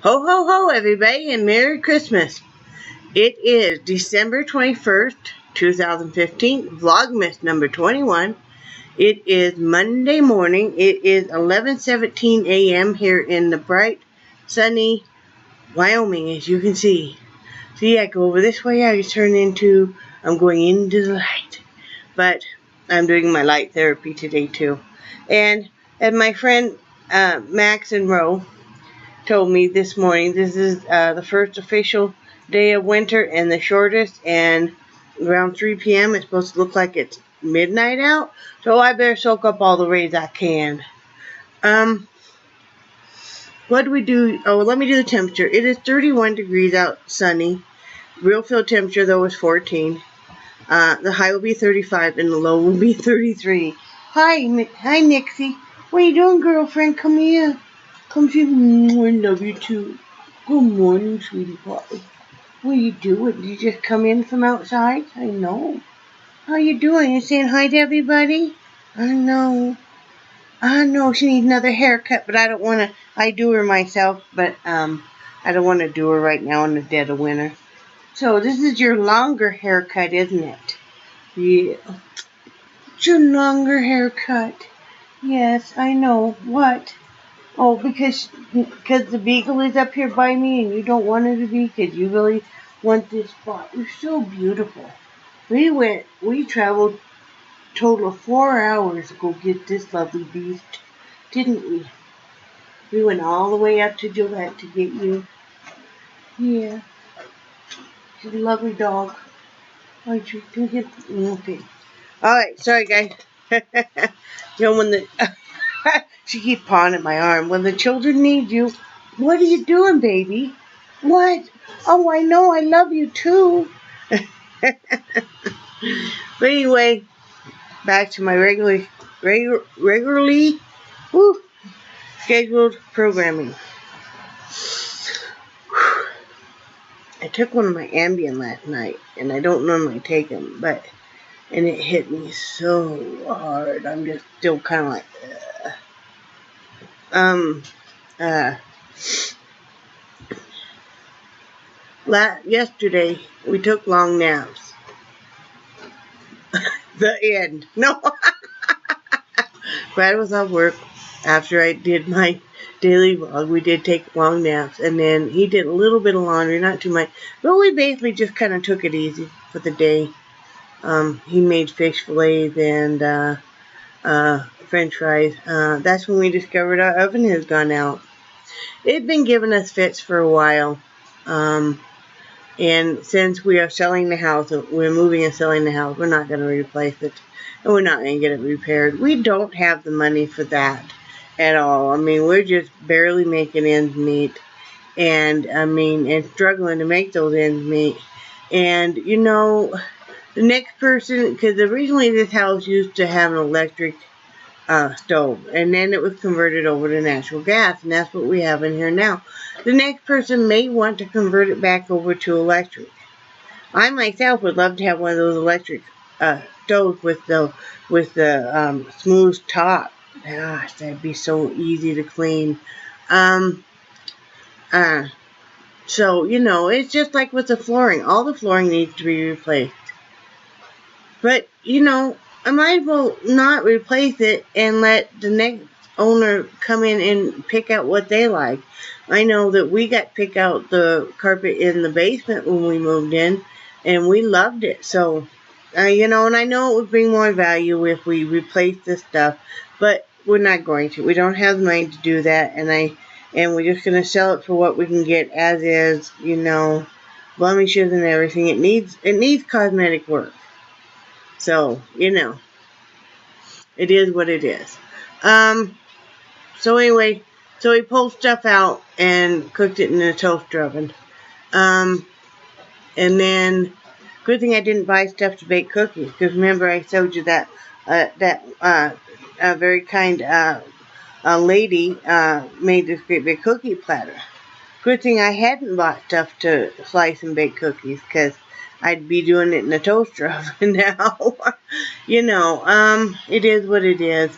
Ho, ho, ho, everybody, and Merry Christmas. It is December 21st, 2015, Vlogmas number 21. It is Monday morning. It is 11:17 a.m. here in the bright, sunny Wyoming, as you can see. See, I go over this way, I'm going into the light. But I'm doing my light therapy today, too. And my friend Max and Ro told me this morning, this is the first official day of winter and the shortest, and around 3 p.m. it's supposed to look like it's midnight out, so I better soak up all the rays I can. What do we do? Oh, let me do the temperature. It is 31 degrees out, sunny. Real field temperature, though, is 14. The high will be 35 and the low will be 33. Hi, Nixie. What are you doing, girlfriend? Come here. Come see me. I love you too. Good morning, sweetie pie. What are you doing? Did you just come in from outside? I know. How you doing? You saying hi to everybody? I know. She needs another haircut, but I don't want to. I do her myself, but I don't want to do her right now in the dead of winter. So this is your longer haircut, isn't it? Yeah. It's your longer haircut. Yes, I know. What? Oh, because the beagle is up here by me and you don't want her to be, because you really want this spot. You're so beautiful. We traveled total of 4 hours to go get this lovely beast, didn't we? We went all the way up to Gillette to get you. Yeah. She's a lovely dog. Aren't you? Okay. Alright, sorry guys. When she keeps pawing at my arm. When the children need you, what are you doing, baby? What? Oh, I know. I love you too. But anyway, back to my regularly scheduled programming. I took one of my Ambien last night, and I don't normally take them, and it hit me so hard. I'm just still kind of like, yesterday, we took long naps. The end. No. Brad was at work after I did my daily vlog. We did take long naps, and then he did a little bit of laundry, not too much. But we basically just kind of took it easy for the day. He made fish fillets and French fries. That's when we discovered our oven has gone out. It had been giving us fits for a while. And since we are selling the house, we're moving and selling the house, we're not going to replace it. And we're not going to get it repaired. We don't have the money for that at all. I mean, we're just barely making ends meet. And, and struggling to make those ends meet. And, the next person, because originally this house used to have an electric stove, and then it was converted over to natural gas, and that's what we have in here now. The next person may want to convert it back over to electric. I myself would love to have one of those electric stoves with the smooth top. Gosh, that'd be so easy to clean. So, it's just like with the flooring. All the flooring needs to be replaced. But, I might as well not replace it and let the next owner come in and pick out what they like. I know that we got to pick out the carpet in the basement when we moved in, and we loved it. So, and I know it would bring more value if we replace this stuff, but we're not going to. We don't have the money to do that, and we're just going to sell it for what we can get as is, blemishes and everything. It needs cosmetic work. So, it is what it is. So anyway, so we pulled stuff out and cooked it in the toaster oven. And then, good thing I didn't buy stuff to bake cookies, because remember I showed you that a very kind lady made this great big cookie platter. Good thing I hadn't bought stuff to slice and bake cookies, because I'd be doing it in the toaster oven now. It is what it is.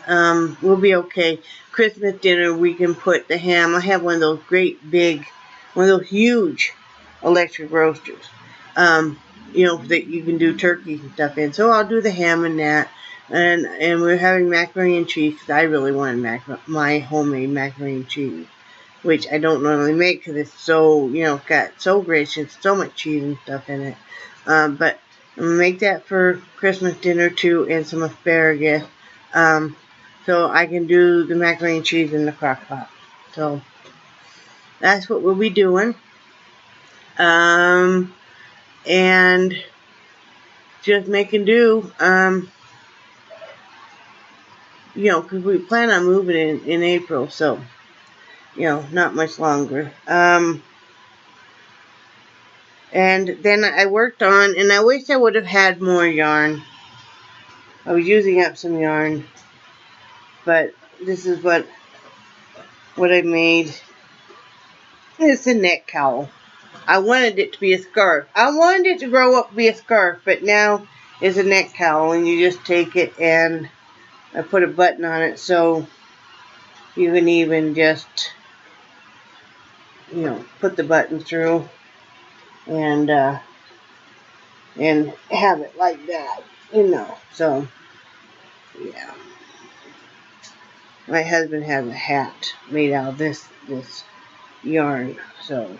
We'll be okay. Christmas dinner, we can put the ham. I have one of those great big one of those huge electric roasters. You know, that you can do turkey and stuff in. So I'll do the ham and that. And we're having macaroni and cheese because I really wanted my homemade macaroni and cheese, which I don't normally make because it's so, you know, got so rich and so much cheese and stuff in it. But I'm going to make that for Christmas dinner too, and some asparagus. So I can do the macaroni and cheese in the crock pot. So that's what we'll be doing. And just making do. You know, because we plan on moving in April, so, you know, not much longer. And then I worked on, and I wish I would have had more yarn. I was using up some yarn, but this is what I made. It's a neck cowl. I wanted it to be a scarf. I wanted it to grow up to be a scarf, but now it's a neck cowl, and you just take it and I put a button on it so you can even just, you know, put the button through and have it like that, you know. So, yeah. My husband has a hat made out of this yarn, so.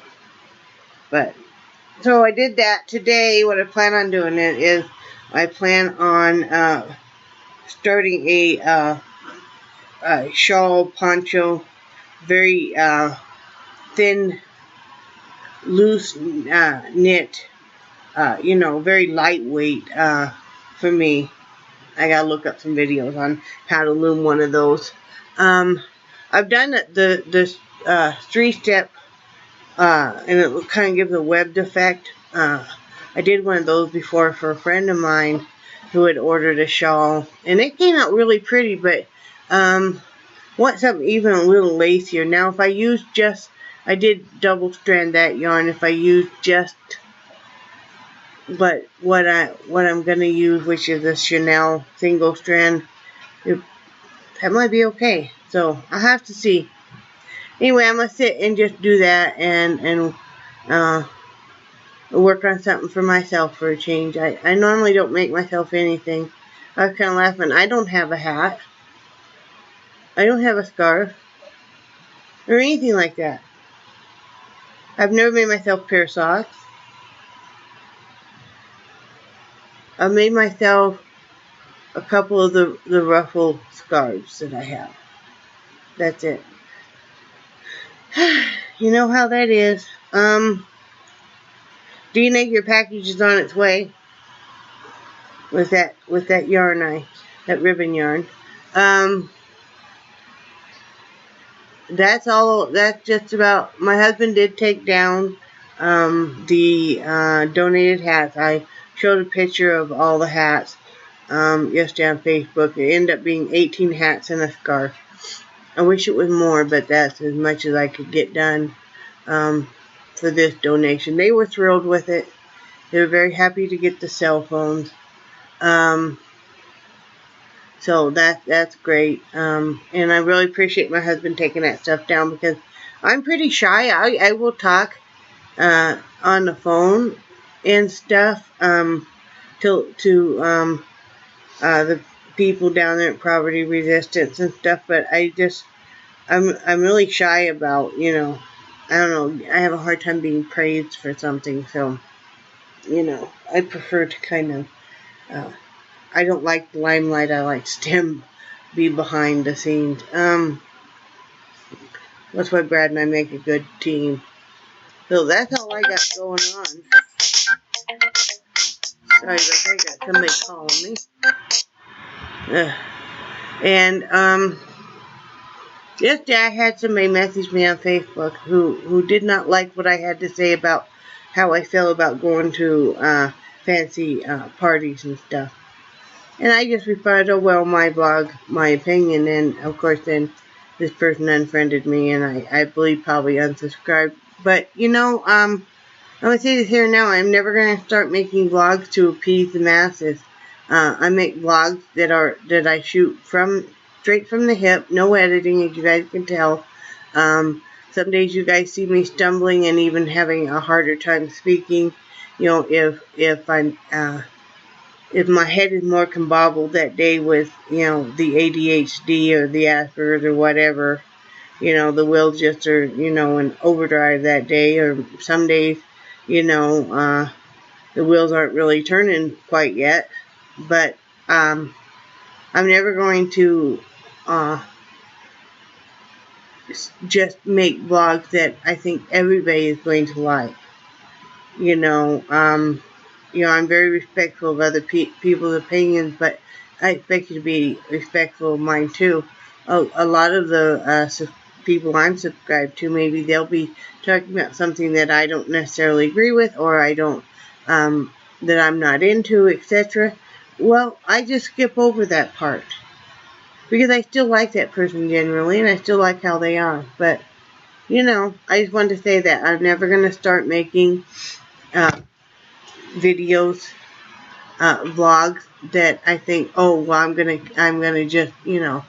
So I did that today. What I plan on doing it is I plan on starting a shawl poncho, very thin, loose knit, you know, very lightweight for me. I gotta look up some videos on how to loom one of those. I've done the 3-step, and it will kind of give the webbed effect. I did one of those before for a friend of mine who had ordered a shawl, and it came out really pretty, but want something even a little lacier. Now if I use just, I did double strand that yarn. If I use just, but what I'm gonna use, which is a Chanel single strand, that might be okay. So I'll have to see. Anyway, I'm gonna sit and just do that and work on something for myself for a change. I normally don't make myself anything. I was kind of laughing. I don't have a hat. I don't have a scarf or anything like that. I've never made myself a pair of socks. I've made myself a couple of the ruffle scarves that I have. That's it. You know how that is. DNA, your package is on its way. With that yarn, that ribbon yarn. That's all. That's just about. My husband did take down the donated hats. I showed a picture of all the hats yesterday on Facebook. It ended up being 18 hats and a scarf. I wish it was more, but that's as much as I could get done for this donation. They were thrilled with it. They were very happy to get the cell phones. So that's great. And I really appreciate my husband taking that stuff down because I'm pretty shy. I will talk on the phone and stuff to the people down there at Poverty Resistance and stuff, but I'm really shy about, you know, I don't know, I have a hard time being praised for something, so, you know, I prefer to kind of, I don't like the limelight. I like to be behind the scenes. That's why Brad and I make a good team. So that's all I got going on. Sorry, but I got somebody calling me. And yesterday I had somebody message me on Facebook who did not like what I had to say about how I feel about going to fancy parties and stuff. And I just replied, oh, well, my blog, my opinion, and of course then this person unfriended me and I believe probably unsubscribed. But, you know, I'm going to say this here now, I'm never going to start making vlogs to appease the masses. I make vlogs that I shoot straight from the hip, no editing, as you guys can tell. some days you guys see me stumbling and even having a harder time speaking. You know, if my head is more combobbled that day with, you know, the ADHD or the Asperger's or whatever, you know, the wheels just are, you know, in overdrive that day, or some days, you know, the wheels aren't really turning quite yet. But I'm never going to just make vlogs that I think everybody is going to like. You know, I'm very respectful of other people's opinions, but I expect you to be respectful of mine too. A lot of the people I'm subscribed to, maybe they'll be talking about something that I don't necessarily agree with, or I don't, that I'm not into, etc. Well, I just skip over that part, because I still like that person generally, and I still like how they are. But, you know, I just wanted to say that I'm never going to start making videos, vlogs that I think, oh, well, I'm gonna just, you know,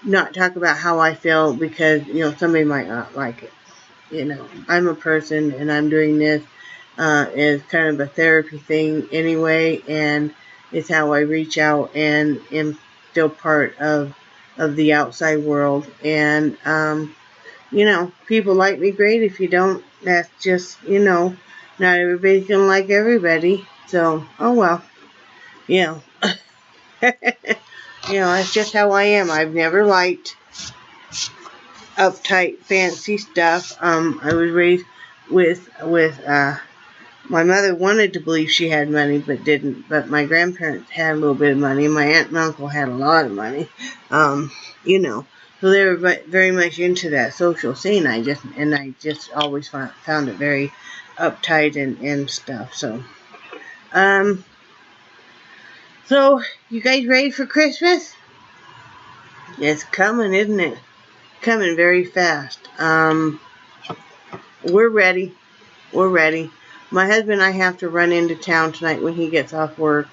not talk about how I feel because, you know, somebody might not like it. You know, I'm a person, and I'm doing this as kind of a therapy thing anyway, and it's how I reach out and am still part of the outside world. And you know, people like me, great. If you don't, that's just, you know, not everybody's gonna like everybody. So, oh well. You know. You know, that's just how I am. I've never liked uptight, fancy stuff. I was raised with my mother wanted to believe she had money, but didn't. But my grandparents had a little bit of money, and my aunt and uncle had a lot of money. You know. So they were very much into that social scene. I just always found it very uptight and stuff. So, so you guys ready for Christmas? It's coming, isn't it? Coming very fast. We're ready. We're ready. My husband and I have to run into town tonight when he gets off work.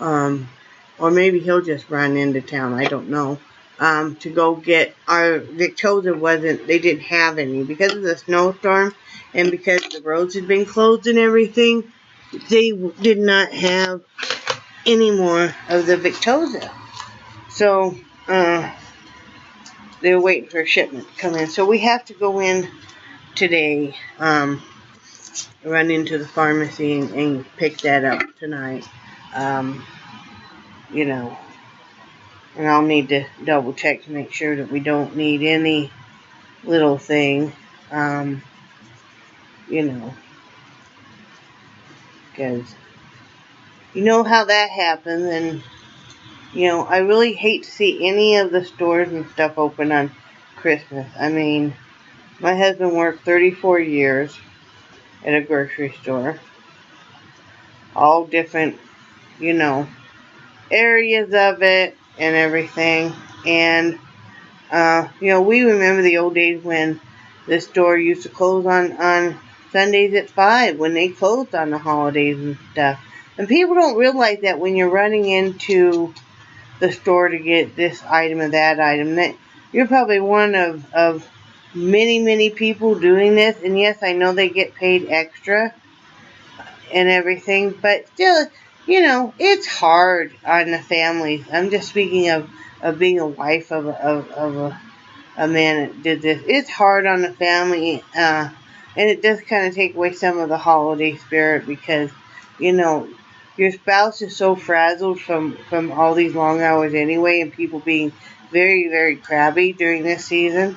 Or maybe he'll just run into town. I don't know. To go get our Victoza they didn't have any because of the snowstorm and because the roads had been closed and everything. They did not have any more of the Victoza. So, they were waiting for a shipment to come in. So we have to go in today, run into the pharmacy and pick that up tonight. You know. And I'll need to double check to make sure that we don't need any little thing, you know, because you know how that happens. And, you know, I really hate to see any of the stores and stuff open on Christmas. I mean, my husband worked 34 years at a grocery store, all different, you know, areas of it and everything. And you know, we remember the old days when the store used to close on Sundays at 5 when they closed on the holidays and stuff. And people don't realize that when you're running into the store to get this item or that item, that you're probably one of many people doing this. And yes, I know they get paid extra and everything, but still, you know, it's hard on the families. I'm just speaking of being a wife of a man that did this. It's hard on the family, and it does kind of take away some of the holiday spirit because, you know, your spouse is so frazzled from all these long hours anyway, and people being very crabby during this season.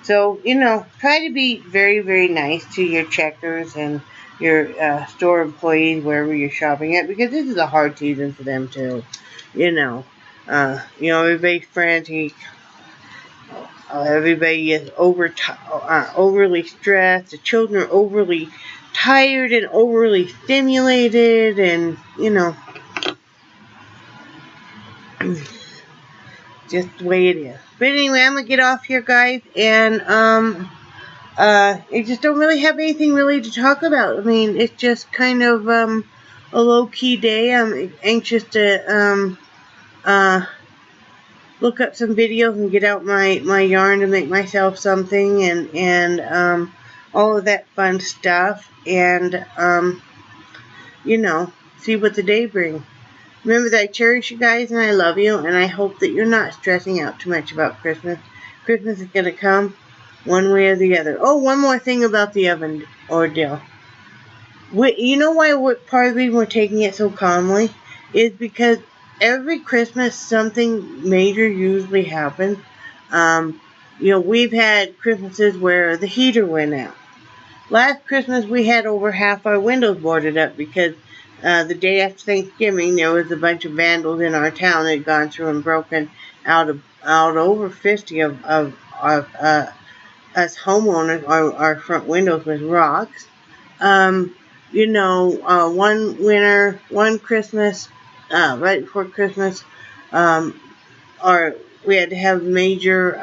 So, you know, try to be very nice to your checkers and your store employees wherever you're shopping at, because this is a hard season for them too. You know, everybody's frantic. Everybody is overly stressed. The children are overly tired and overly stimulated, and, you know, just the way it is. But anyway, I'm gonna get off here, guys, and I just don't really have anything really to talk about. I mean, it's just kind of a low-key day. I'm anxious to look up some videos and get out my yarn to make myself something, and all of that fun stuff, and you know, see what the day brings. Remember that I cherish you guys and I love you, and I hope that you're not stressing out too much about Christmas. Christmas is going to come one way or the other. Oh, one more thing about the oven ordeal. You know why part of the reason we're taking it so calmly is because every Christmas something major usually happens. You know, we've had Christmases where the heater went out. Last Christmas we had over half our windows boarded up because the day after Thanksgiving there was a bunch of vandals in our town that had gone through and broken out over 50 of us homeowners, our front windows with rocks. You know, one Christmas, right before Christmas, we had to have major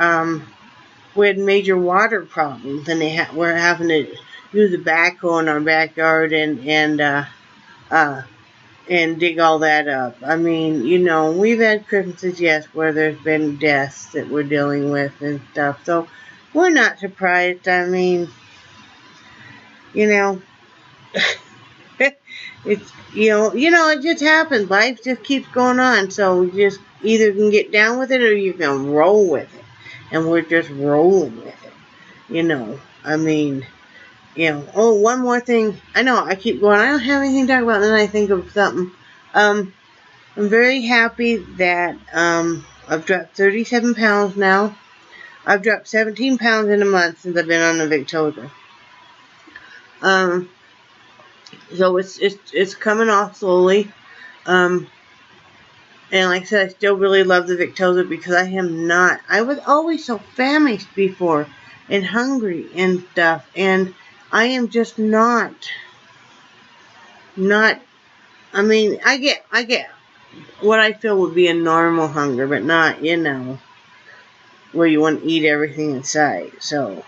water problems, and we're having to use a backhoe in our backyard and dig all that up. I mean, you know, we've had Christmases, yes, where there's been deaths that we're dealing with and stuff, so we're not surprised. I mean, you know, it's, you know, it just happens. Life just keeps going on, so you just either can get down with it or you can roll with it, and we're just rolling with it, you know. I mean, you know, oh, one more thing. I know I keep going. I don't have anything to talk about, and then I think of something. I'm very happy that I've dropped 37 pounds now. I've dropped 17 pounds in a month since I've been on the Victoza. So it's coming off slowly. And like I said, I still really love the Victoza because I was always so famished before and hungry and stuff, and I am just not, I mean, I get what I feel would be a normal hunger, but not, you know, where you want to eat everything in sight. So,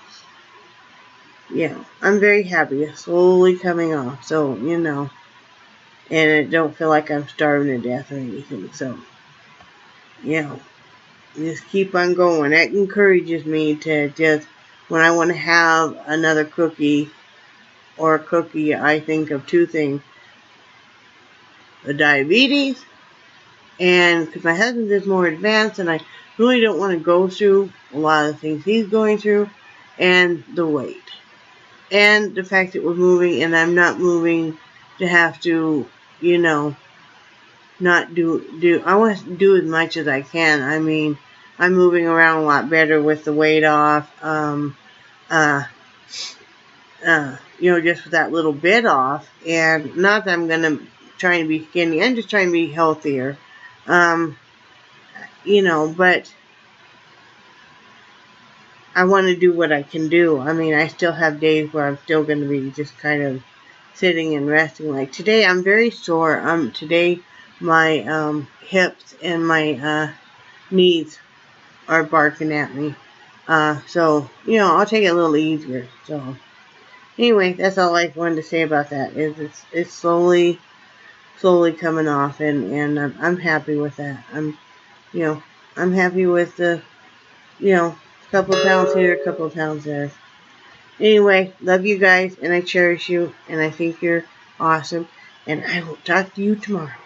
yeah, I'm very happy. It's slowly coming off, so, you know, and I don't feel like I'm starving to death or anything, so, you know, just keep on going. That encourages me to just, when I want to have another cookie, I think of two things: the diabetes, and because my husband is more advanced and I really don't want to go through a lot of the things he's going through, and the weight, and the fact that we're moving and I'm not moving to have to, you know, not do I want to do as much as I can. I mean, I'm moving around a lot better with the weight off, you know, just with that little bit off, and not that I'm gonna try to be skinny, I'm just trying to be healthier, you know, but I want to do what I can do. I mean, I still have days where I'm still going to be just kind of sitting and resting. Like today, I'm very sore. Today, my hips and my knees are barking at me. So, you know, I'll take it a little easier. So, anyway, that's all I wanted to say about that. It's slowly coming off, and I'm happy with that. I'm happy with the, you know, couple of pounds here, a couple of pounds there. Anyway, love you guys, and I cherish you, and I think you're awesome, and I will talk to you tomorrow.